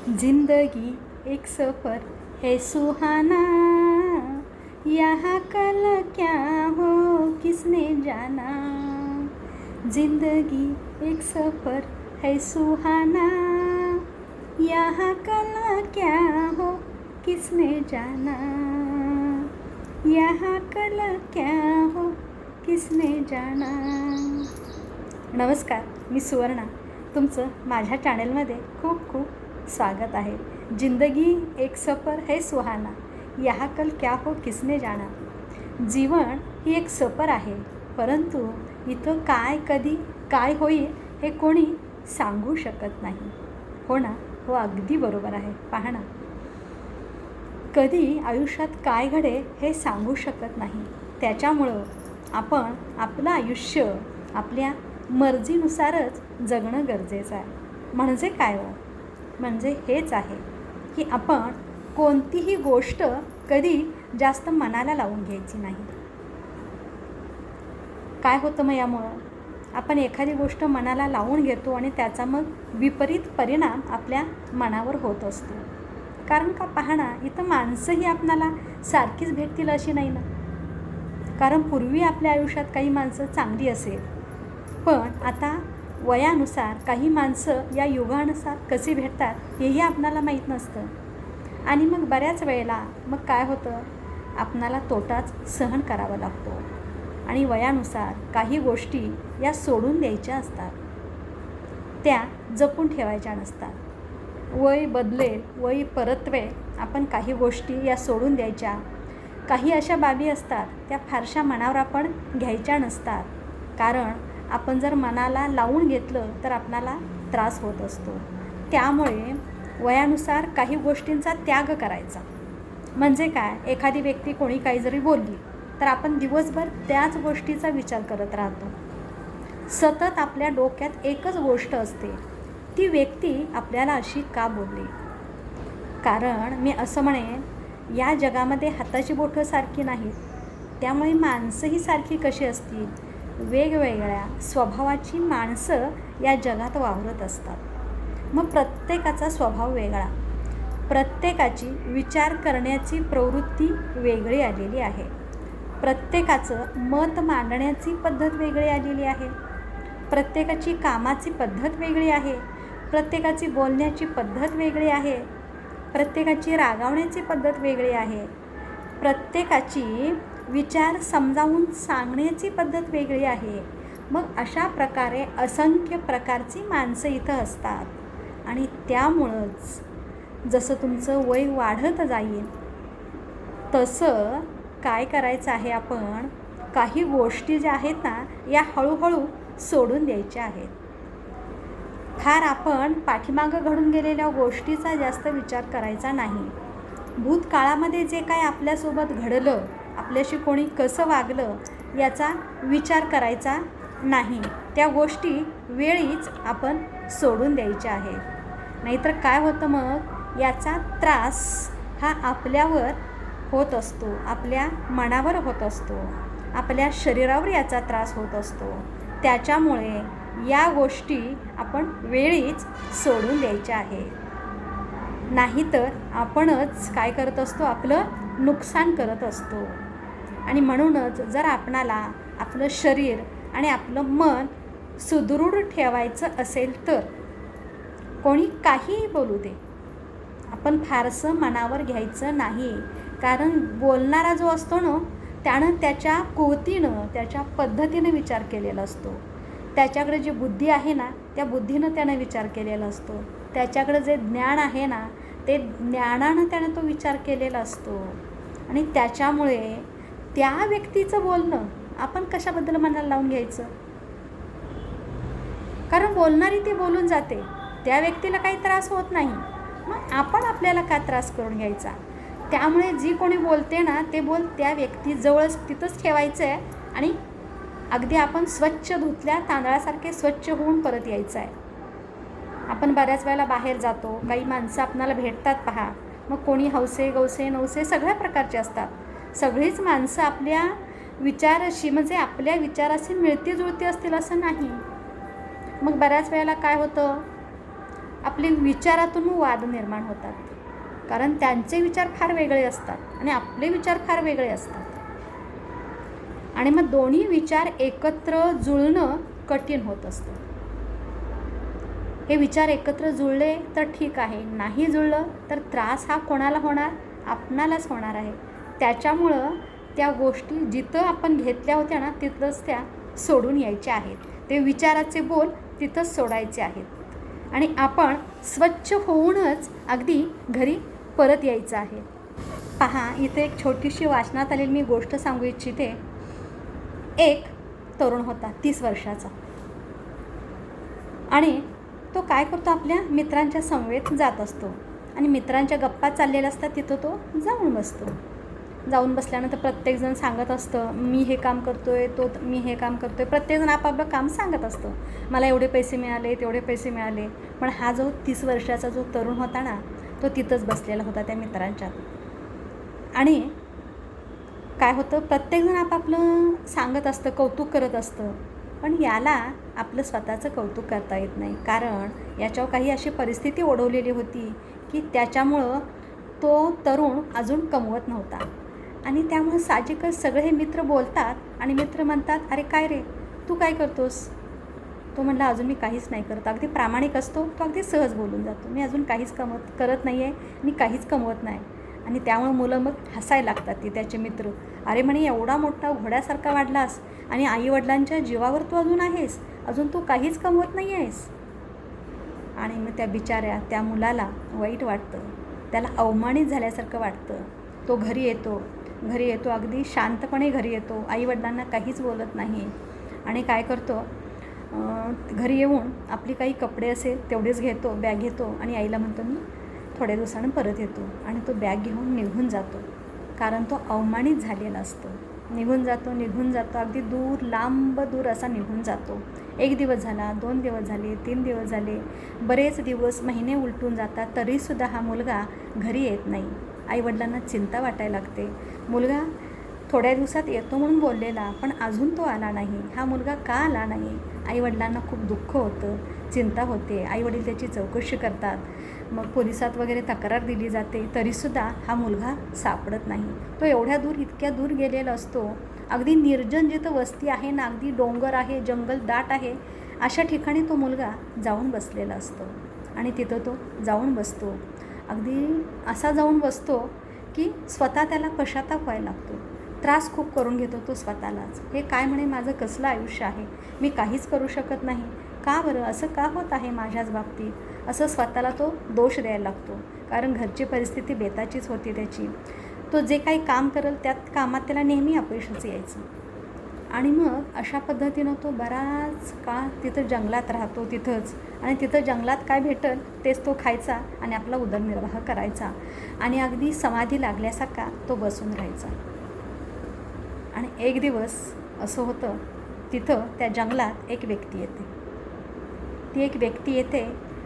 जिंदगी एक सफ़र है सुहाना, यहाँ कल क्या हो किसने जाना। जिंदगी एक सफ़र है सुहाना, यहाँ कल क्या हो किसने जाना। यहाँ कल क्या हो किसने जाना। नमस्कार, मी सुवर्णा, तुमचं माझ्या चॅनलमध्ये खूप खूप स्वागत आहे. जिंदगी एक सफ़र है सुहाना, यहाँ कल क्या हो किसने जाना. जीवन ही एक सफ़र आहे, परंतु इथं काय कधी काय होईल हे कोणी सांगू शकत नाही. हो ना, हो अगदी बरोबर आहे. पहा ना, कधी आयुष्यात काय घडे हे सांगू शकत नाही. त्याच्यामुळं आपण आपलं आयुष्य आपल्या मर्जीनुसारच जगणं गरजेचं आहे. म्हणजे काय हो? म्हणजे हेच आहे की आपण कोणतीही गोष्ट कधी जास्त मनाला लावून घ्यायची नाही. काय होतं मग यामुळं? आपण एखादी गोष्ट मनाला लावून घेतो आणि त्याचा मग विपरीत परिणाम आपल्या मनावर होत असतो. कारण का पहा ना, इथं माणसंही आपणाला सारखीच भेटतील अशी नाही ना. कारण पूर्वी आपल्या आयुष्यात काही माणसं चांगली असेल, पण आता वयानुसार काही माणसं या युगानुसार कशी भेटतात हेही आपणाला माहीत नसतं. आणि मग बऱ्याच वेळेला मग काय होतं, आपणाला तोटाच सहन करावा लागतो. आणि वयानुसार काही गोष्टी या सोडून द्यायच्या असतात, त्या जपून ठेवायच्या नसतात. वय बदलेल, वय परतवे, आपण काही गोष्टी या सोडून द्यायच्या. काही अशा बाबी असतात त्या फारशा मनावर आपण घ्यायच्या नसतात. कारण आपण जर मनाला लावून घेतलं तर आपणाला त्रास होत असतो. त्यामुळे वयानुसार काही गोष्टींचा त्याग करायचा. म्हणजे काय, एखादी व्यक्ती कोणी काही जरी बोलली तर आपण दिवसभर त्याच गोष्टीचा विचार करत राहतो. सतत आपल्या डोक्यात एकच गोष्ट असते, ती व्यक्ती आपल्याला अशी का बोलली. कारण मी असं म्हणेन, या जगामध्ये हाताची बोटं सारखी नाहीत. त्यामुळे माणसंही सारखी कशी असतील, वेगवेगळ्या स्वभावाची माणसं या जगात वावरत असतात. मग प्रत्येकाचा स्वभाव वेगळा, प्रत्येकाची विचार करण्याची प्रवृत्ती वेगळी आलेली आहे. प्रत्येकाचं मत मांडण्याची पद्धत वेगळी आलेली आहे. प्रत्येकाची कामाची पद्धत वेगळी आहे. प्रत्येकाची बोलण्याची पद्धत वेगळी आहे. प्रत्येकाची रागावण्याची पद्धत वेगळी आहे. प्रत्येकाची विचार समजावून सांगण्याची पद्धत वेगळी आहे. मग अशा प्रकारे असंख्य प्रकारची माणसं इथं असतात. आणि त्यामुळंच जसं तुमचं वय वाढत जाईल तसं काय करायचं आहे, आपण काही गोष्टी ज्या आहेत ना, या हळूहळू सोडून द्यायच्या आहेत. फार आपण पाठीमागं घडून गेलेल्या गोष्टीचा जास्त विचार करायचा नाही. भूतकाळामध्ये जे काय आपल्यासोबत घडलं, आपल्याशी कोणी कसं वागलं याचा विचार करायचा नाही. त्या गोष्टी वेळीच आपण सोडून द्यायच्या आहेत. नाहीतर काय होतं, मग याचा त्रास हा आपल्यावर होत असतो, आपल्या मनावर होत असतो, आपल्या शरीरावर याचा त्रास होत असतो. त्याच्यामुळे या गोष्टी आपण वेळीच सोडून द्यायच्या आहे. नाहीतर आपणच काय करत असतो, आपलं नुकसान करत असतो. आणि म्हणूनच जर आपणाला आपलं शरीर आणि आपलं मन सुदृढ ठेवायचं असेल तर कोणी काहीही बोलू दे, आपण फारसं मनावर घ्यायचं नाही. कारण बोलणारा जो असतो ना, त्यानं त्याच्या कुवतीनं, त्याच्या पद्धतीनं विचार केलेला असतो. त्याच्याकडे जी बुद्धी आहे ना, त्या बुद्धीनं त्यानं विचार केलेला असतो. त्याच्याकडे जे ज्ञान आहे ना, ते ज्ञानानं त्यानं तो विचार केलेला असतो. आणि त्याच्यामुळे त्या व्यक्तीचं बोलणं आपण कशाबद्दल मनाला लावून घ्यायचं. कारण बोलणारी ती बोलून जाते, त्या व्यक्तीला काही त्रास होत नाही. मग आपण आपल्याला का त्रास करून घ्यायचा. त्यामुळे जी कोणी बोलते ना, ते बोल त्या व्यक्तीजवळच तिथंच ठेवायचं आहे. आणि अगदी आपण स्वच्छ धुतल्या तांदळासारखे स्वच्छ होऊन परत यायचं आहे. आपण बऱ्याच वेळेला बाहेर जातो, काही माणसं आपणाला भेटतात पहा. मग कोणी हौसे गौसे नवसे सगळ्या प्रकारचे असतात. सगळीच माणसं आपल्या विचाराशी, म्हणजे आपल्या विचाराशी मिळती जुळती असतील असं नाही. मग बऱ्याच वेळेला काय होतं, आपले विचारातून वाद निर्माण होतात, कारण त्यांचे विचार फार वेगळे असतात आणि आपले विचार फार वेगळे असतात. आणि मग दोन्ही विचार एकत्र जुळणं कठीण होत असतं. हे विचार एकत्र जुळले तर ठीक आहे, नाही जुळलं तर त्रास हा कोणाला होणार? आपणालाच होणार आहे. त्याच्यामुळं त्या गोष्टी जिथं आपण घेतल्या होत्या ना तिथंच त्या सोडून यायच्या आहेत. ते विचाराचे बोल तिथंच सोडायचे आहेत आणि आपण स्वच्छ होऊनच अगदी घरी परत यायचं आहे. पहा, इथे एक छोटीशी वाचनात आलेली मी गोष्ट सांगू इच्छिते. एक तरुण होता 30 वर्षाचा आणि तो काय करतो, आपल्या मित्रांच्या समवेत जात असतो आणि मित्रांच्या गप्पा चाललेल्या असतात, तिथं तो जाऊन बसतो. जाऊन बसल्यानंतर प्रत्येकजण सांगत असतं, मी हे काम करतोय, मी हे काम करतोय. प्रत्येकजण आपापलं काम सांगत असतं, मला एवढे पैसे मिळाले, तेवढे पैसे मिळाले. पण हा जो 30 वर्षाचा जो तरुण होता ना, तो तिथंच बसलेला होता त्या मित्रांच्यात. आणि काय होतं, प्रत्येकजण आपापलं सांगत असतं, कौतुक करत असतं, पण याला आपलं स्वतःचं कौतुक करता येत नाही, कारण याच्यावर काही अशी परिस्थिती ओढवलेली होती की त्याच्यामुळं तो तरुण अजून कमवत नव्हता. आणि त्यामुळं साहजिकच सगळे हे मित्र बोलतात आणि मित्र म्हणतात, अरे काय रे, तू काय करतोस? तो म्हणला, अजून मी काहीच नाही करत. अगदी प्रामाणिक असतो तो, अगदी सहज बोलून जातो, मी अजून काहीच करत नाही आहे, मी काहीच कमवत नाही. आणि त्यामुळं मुलं मग हसायला लागतात, ती त्याचे मित्र. अरे म्हणे, एवढा मोठा घोड्यासारखा वाढलास आणि आईवडिलांच्या जीवावर तू अजून आहेस, अजून तू काहीच कमवत नाही आहेस. आणि मग त्या मुलाला वाईट वाटतं, त्याला अवमानित झाल्यासारखं वाटतं. तो घरी येतो, अगदी शांतपणे घरी येतो, आईवडिलांना काहीच बोलत नाही. आणि काय करतो, घरी येऊन आपली काही कपडे असेल तेवढेच घेतो, बॅग घेतो आणि आईला म्हणतो, मी थोड्या दिवसानं परत येतो. आणि तो बॅग घेऊन निघून जातो, कारण तो अवमानित झालेला असतो. निघून जातो, अगदी लांब दूर असा निघून जातो. 1 दिवस झाला, 2 दिवस झाले, 3 दिवस झाले, बरेच दिवस, महिने उलटून जातात, तरीसुद्धा हा मुलगा घरी येत नाही. आईवडिलांना चिंता वाटायला लागते. मुलगा थोड्या दिवसात येतो म्हणून बोललेला, पण अजून तो आला नाही. हा मुलगा का आला नाही? आईवडिलांना खूप दुःख होतं, चिंता होते. आईवडील त्याची चौकशी करतात, मग पोलिसात वगैरे तक्रार दिली जाते, तरीसुद्धा हा मुलगा सापडत नाही. तो इतक्या दूर गेलेला असतो, अगदी निर्जन जिथं वस्ती आहे ना, अगदी डोंगर आहे, जंगल दाट आहे, अशा ठिकाणी तो मुलगा जाऊन बसलेला असतो. आणि तिथं तो जाऊन बसतो, अगदी असा जाऊन बसतो की स्वतः त्याला पश्चाताप व्हायला लागतो. त्रास खूप करून घेतो तो स्वतःलाच. हे काय म्हणे, माझं कसलं आयुष्य आहे, मी काहीच करू शकत नाही, का बरं असं का होत आहे माझ्याच बाबतीत, असं स्वतःला तो दोष द्यायला लागतो. कारण घरची परिस्थिती बेताचीच होती त्याची. तो जे काही काम करेल त्यात कामात त्याला नेहमी अपयशच यायचं. आणि मग अशा पद्धतीनं तो बराच काळ तिथं जंगलात राहतो तिथंच. आणि तिथं जंगलात काय भेटेल तेच तो खायचा आणि आपला उदरनिर्वाह करायचा. आणि अगदी समाधी लागल्यासारखा तो बसून राहायचा. आणि एक दिवस असं होतं, तिथं त्या जंगलात एक व्यक्ती येते.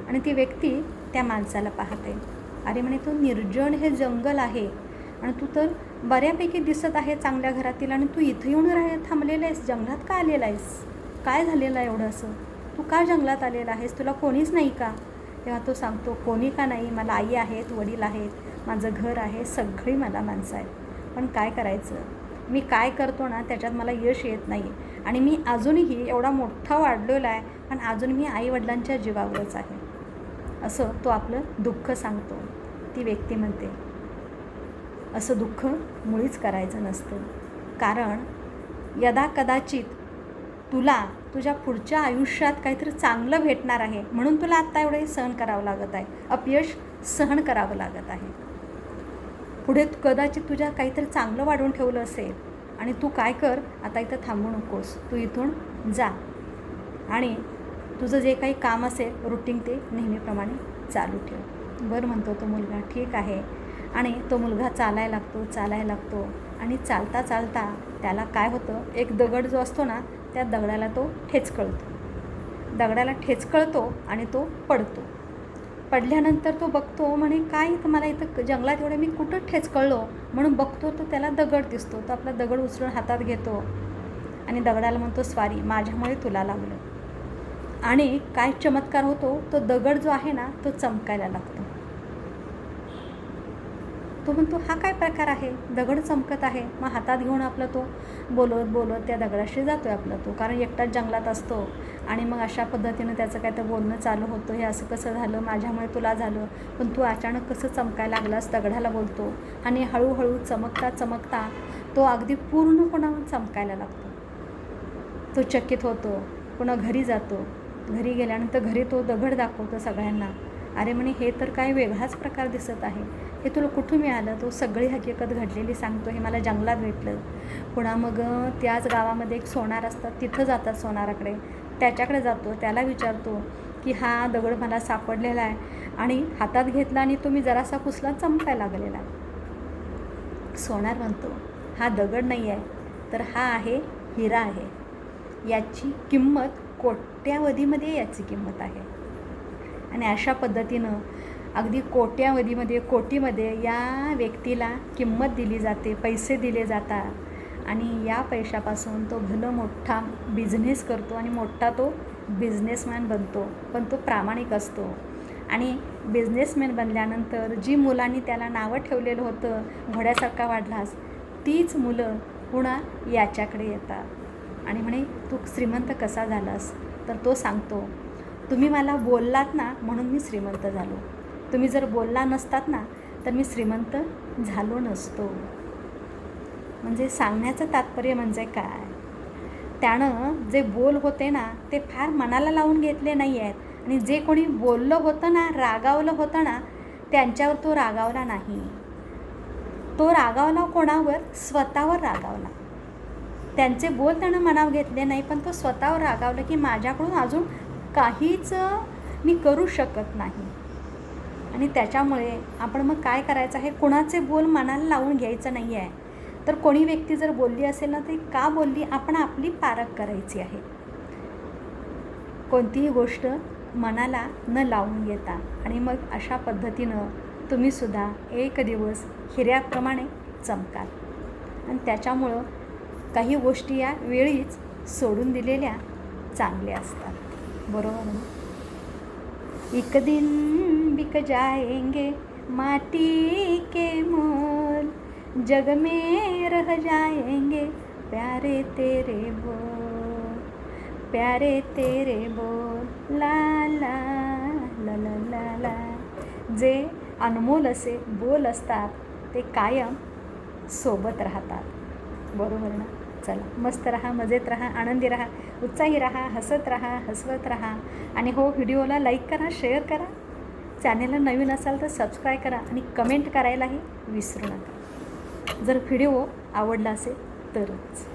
आणि ती व्यक्ती त्या माणसाला पाहते. अरे म्हणे, तो निर्जन हे जंगल आहे आणि तू तर बऱ्यापैकी दिसत आहे चांगल्या घरातील, आणि तू इथं येऊन थांबलेला आहेस, जंगलात का आलेला आहेस? काय झालेलं आहे एवढं असं? तू का जंगलात आलेला आहेस? तुला कोणीच नाही का? तेव्हा तो सांगतो, कोणी का नाही, मला आई आहेत, वडील आहेत, माझं घर आहे, सगळी मला माणसं आहेत. पण काय करायचं, मी काय करतो ना त्याच्यात मला यश येत नाही. आणि मी अजूनही एवढा मोठा वाढलेला आहे, पण अजून मी आईवडिलांच्या जीवावरच आहे, असं तो आपलं दुःख सांगतो. ती व्यक्ती म्हणते, असं दुःख मुळीच करायचं नसतं, कारण यदा कदाचित तुला तुझ्या पुढच्या आयुष्यात काहीतरी चांगलं भेटणार आहे, म्हणून तुला आत्ता एवढे सहन करावं लागत आहे, अपयश सहन करावं लागत आहे. पुढे कदाचित तुझ्या काहीतरी चांगलं वाढवून ठेवलं असेल, आणि तू काय कर, आता इथं थांबू नकोस, तू इथून जा आणि तुझं जे काही काम असेल रुटीन ते नेहमीप्रमाणे चालू ठेव. बरं म्हणतो तो मुलगा, ठीक आहे. आणि तो मुलगा चालायला लागतो आणि चालता त्याला काय होतं, एक दगड जो असतो ना, त्या दगडाला तो ठेचकळतो आणि तो पडतो. पडल्यानंतर तो बघतो, म्हणे काय इथं मला इथं जंगलात एवढं मी कुठं ठेचकळलो, म्हणून बघतो तो त्याला दगड दिसतो. तो आपला दगड उचलून हातात घेतो आणि दगडाला म्हणतो, स्वारी, माझ्यामुळे तुला लागलं. आणि काय चमत्कार होतो, तो दगड जो आहे ना तो चमकायला लागतो. तो म्हणतो हा काय प्रकार आहे, दगड चमकत आहे. मग हातात घेऊन आपला तो बोलत बोलत त्या दगडाशी जातो आहे आपला तो, कारण एकटाच जंगलात असतो. आणि मग अशा पद्धतीनं त्याचं काय तर बोलणं चालू होतं, हे असं कसं झालं, माझ्यामुळे तुला झालं, पण तू अचानक कसं चमकायला लागलास, दगडाला बोलतो. आणि हळूहळू चमकता चमकता तो अगदी पूर्णपणे चमकायला लागतो. तो चकित होतो. पुन्हा घरी जातो. घरी गेल्यानंतर घरी तो दगड दाखवतो सगळ्यांना. अरे म्हणे हे तर काय वेगळाच प्रकार दिसत आहे, हे तुला कुठून मिळालं. तो सगळी हकीकत घडलेली सांगतो, हे मला जंगलात भेटलं. पुन्हा मग त्याच गावामध्ये एक सोनार असतात, तिथं जातात सोनाराकडे. त्याच्याकडे जातो, त्याला विचारतो की हा दगड मला सापडलेला आहे आणि हातात घेतला आणि तुम्ही जरासा पुसला, चमकायला लागलेला आहे. सोनार म्हणतो हा दगड नाही आहे, तर हा आहे हिरा आहे. याची किंमत कोट्यावधीमध्ये याची किंमत आहे. आणि अशा पद्धतीनं अगदी कोट्यावधीमध्ये कोटीमध्ये या व्यक्तीला किंमत दिली जाते, पैसे दिले जातात. आणि या पैशापासून तो भलं मोठा बिझनेस करतो आणि मोठा तो बिझनेसमॅन बनतो. पण तो प्रामाणिक असतो. आणि बिझनेसमॅन बनल्यानंतर जी मुलांनी त्याला नावं ठेवलेलं होतं, घोड्यासारखा वाढलास, तीच मुलं पुन्हा याच्याकडे येतात आणि म्हणे तू श्रीमंत कसा झालास. तर तो सांगतो तुम्ही मला बोललात ना म्हणून मी श्रीमंत झालो. तुम्ही जर बोलला नसतात ना तर मी श्रीमंत झालो नसतो. म्हणजे सांगण्याचं तात्पर्य म्हणजे काय, त्यानं जे बोल होते ना ते फार मनाला लावून घेतले नाही आहेत. आणि जे कोणी बोललं होतं ना, रागावलं होतं ना, त्यांच्यावर तो रागावला नाही. तो रागावला कोणावर, स्वतःवर रागावला. त्यांचे बोल त्यानं मनावर घेतले नाही, पण तो स्वतःवर रागावलं की माझ्याकडून अजून काहीच मी करू शकत नाही. आणि त्याच्यामुळे आपण मग काय करायचं आहे, कोणाचे बोल मनाला लावून घ्यायचं नाही आहे. तर कोणी व्यक्ती जर बोलली असेल ना, ती का बोलली, आपण आपली पारख करायची आहे. कोणतीही गोष्ट मनाला न लावून घेता. आणि मग अशा पद्धतीनं तुम्हीसुद्धा एक दिवस हिऱ्याप्रमाणे चमकाल. आणि त्याच्यामुळं काही गोष्टी या वेळीच सोडून दिलेल्या चांगल्या असतात. बरोबर ना. एक दिन बिक जाएंगे माटी के मोल, जग में रह जाएंगे प्यारे तेरे बोल, प्यारे तेरे बोल, ला ला ला ला ला ला. जे अनमोल असे बोल असतात ते कायम सोबत राहतात. बरोबर ना. चला, मस्त राहा, मजेत राहा, आनंदी राहा, उत्साही राहा, हसत राहा, हसवत राहा. आणि हो, व्हिडिओला लाईक करा, शेअर करा. चॅनेलला नवीन असाल तर सबस्क्राईब करा आणि कमेंट करायलाही विसरू नका, जर व्हिडिओ आवडला असेल तरच.